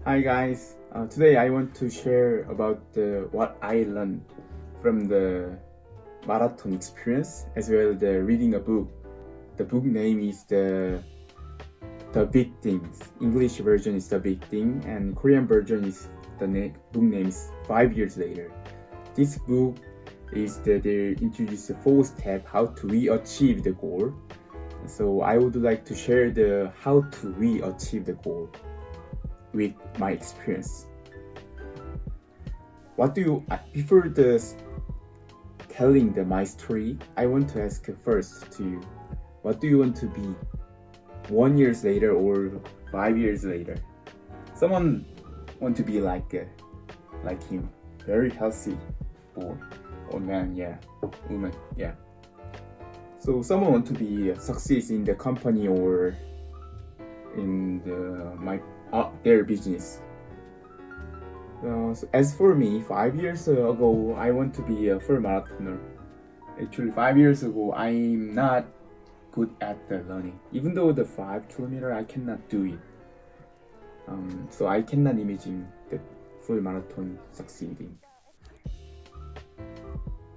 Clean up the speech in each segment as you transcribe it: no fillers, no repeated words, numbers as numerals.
Hi guys, today I want to share about what I learned from the marathon experience as well as the reading a book. The book name is the Big Things. English version is The Big Thing and Korean version is book name is 5 years later. This book is that they introduce the 4 steps how to re-achieve the goal. So I would like to share the how to re-achieve the goal with my experience. Before telling my story, I want to ask first to you, what do you want to be 1 year later or 5 years later? Someone want to be like him, very healthy or man, yeah, woman, yeah. So someone want to be success in the company or in their business. So as for me, 5 years ago, I want to be a full marathoner. Actually, 5 years ago, I'm not good at the running. Even though the 5 kilometer, I cannot do it. So I cannot imagine the full marathon succeeding.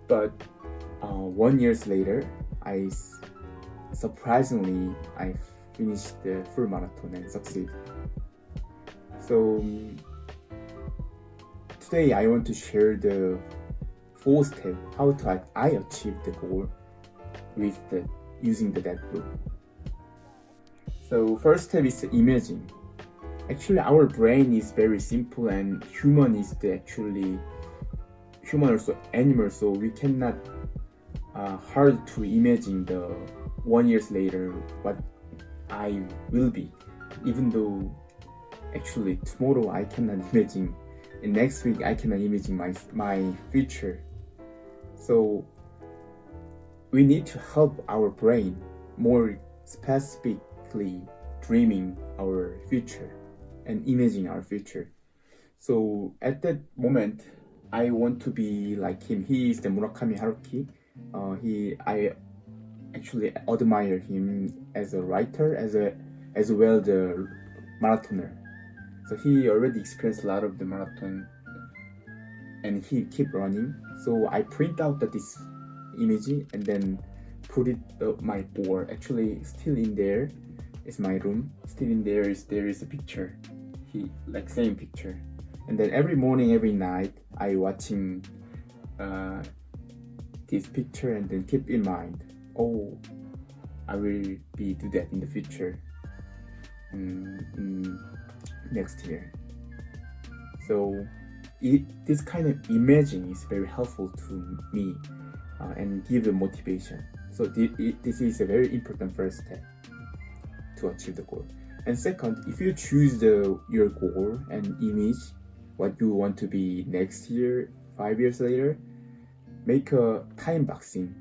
But 1 year later, surprisingly I finished the full marathon and succeed. So today I want to share the 4 steps how to I achieve the goal with using that book. So first step is imaging. Actually, our brain is very simple and human is human also animal, so we cannot hard to imagine the 1 year later what I will be. Even though actually tomorrow I cannot imagine, and next week I cannot imagine my future. So we need to help our brain more specifically dreaming our future and imaging our future. So at that moment, I want to be like him. He is the Murakami Haruki. I actually admire him as a writer, as well the marathoner. So he already experienced a lot of the marathon, and he keep running. So I print out this image and then put it my board. Actually, still in there is my room. Still in there is a picture. He like same picture. And then every morning, every night, I watching this picture and then keep in mind, oh, I will do that in the future, next year. So this kind of imaging is very helpful to me and give a motivation. So this is a very important first step to achieve the goal. And second, if you choose your goal and image what you want to be next year, 5 years later, make a time boxing.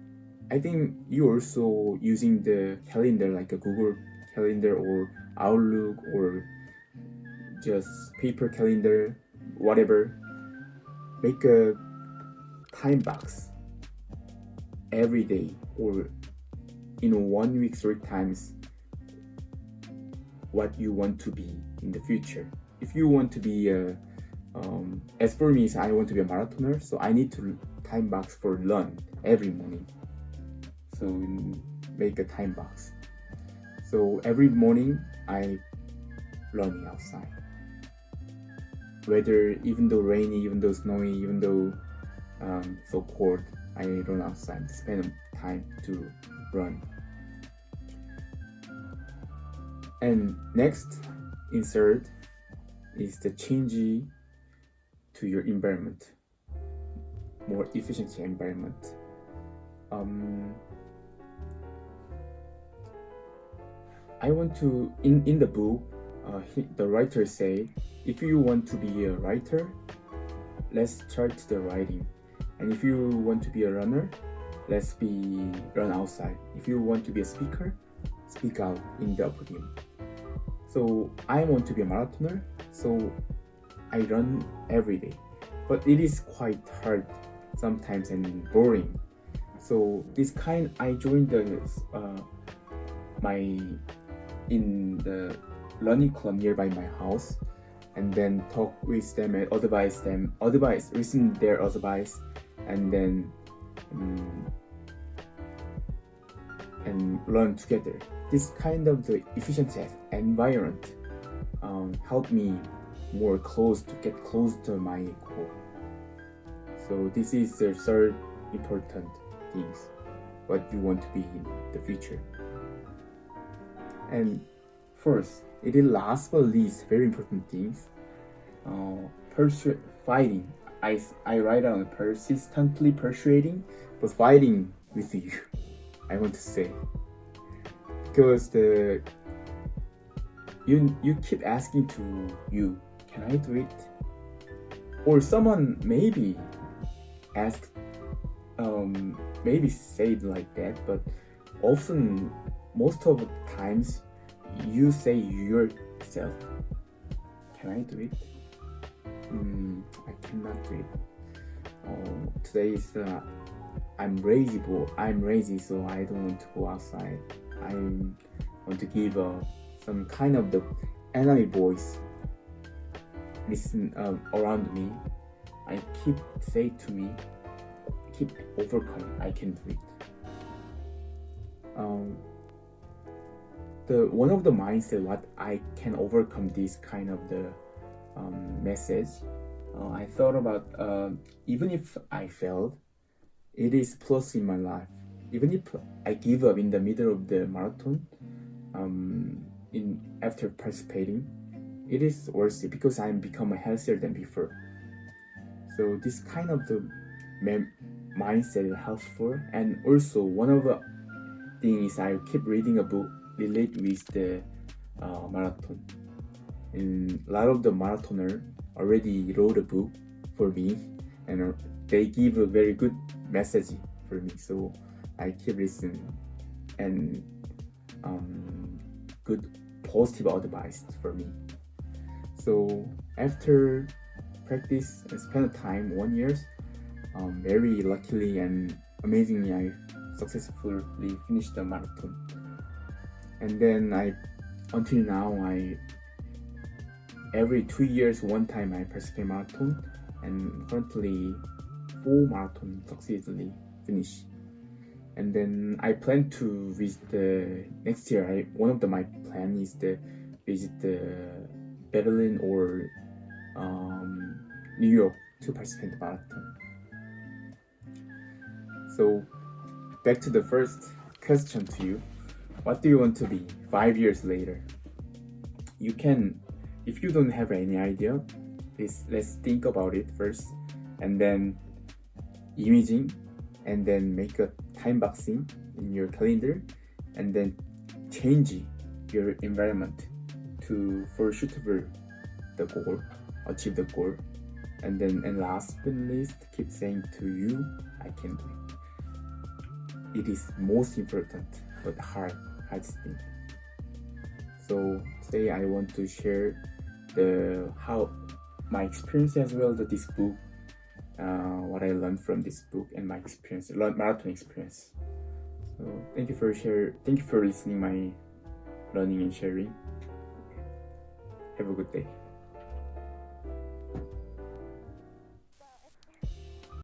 I think you also using the calendar like a Google Calendar or Outlook or just paper calendar, whatever. Make a time box every day or in 1 week 3 times what you want to be in the future. If you want to be as for me, I want to be a marathoner, so I need to time box for run every morning. So make a time box. So every morning I running outside. Whether even though rainy, even though snowy, even though so cold, I run outside. Spend time to run. And next insert is the change to your environment, more efficient environment. I want to in the book, the writer say, if you want to be a writer, let's start the writing, and if you want to be a runner, let's run outside. If you want to be a speaker, speak out in the podium. So I want to be a marathoner, so I run every day, but it is quite hard sometimes and boring. So I joined in the running club nearby my house, and then talk with them and listen their advice, and then and learn together. This kind of the efficient environment helped me get close to my goal. So this is the third important things what you want to be in the future. And first, it is last but least very important things. Fighting. I write on persistently persuading, but fighting with you. I want to say, because you keep asking to you, can I do it? Or someone maybe ask, maybe say it like that, but often, most of the times, you say yourself, can I do it? I cannot do it. Today is I'm lazy, so I don't want to go outside. I want to give some kind of the enemy voice listen around me. I keep say to me, keep overcome. I can do it. The one of the mindset what I can overcome this kind of the message. I thought about even if I failed, it is plus in my life. Even if I give up in the middle of the marathon, after participating, it is worth it because I'm become healthier than before. So this kind of the mindset is helpful. And also one of the things I keep reading a book related with the marathon. And a lot of the marathoner already wrote a book for me, and they give a very good message for me. So I keep listening and good positive advice for me. So after practice and spend time 1 year, very luckily and amazingly I successfully finished the marathon. And then until now every 2 years one time I participate marathon, and currently 4 marathon successfully finish. And then I plan to visit the next year. One of my plan is to visit the Berlin or New York to participate in the marathon. So back to the first question to you. What do you want to be 5 years later? You can, if you don't have any idea, let's think about it first, and then imaging, and then make a time boxing in your calendar, and then change your environment for suitable the goal, achieve the goal, and last but not least, keep saying to you, I can do it. It is most important but hardest thing. So today I want to share how my experience as well this book, what I learned from this book and my experience, marathon experience. So thank you for listening my learning and sharing. Have a good day.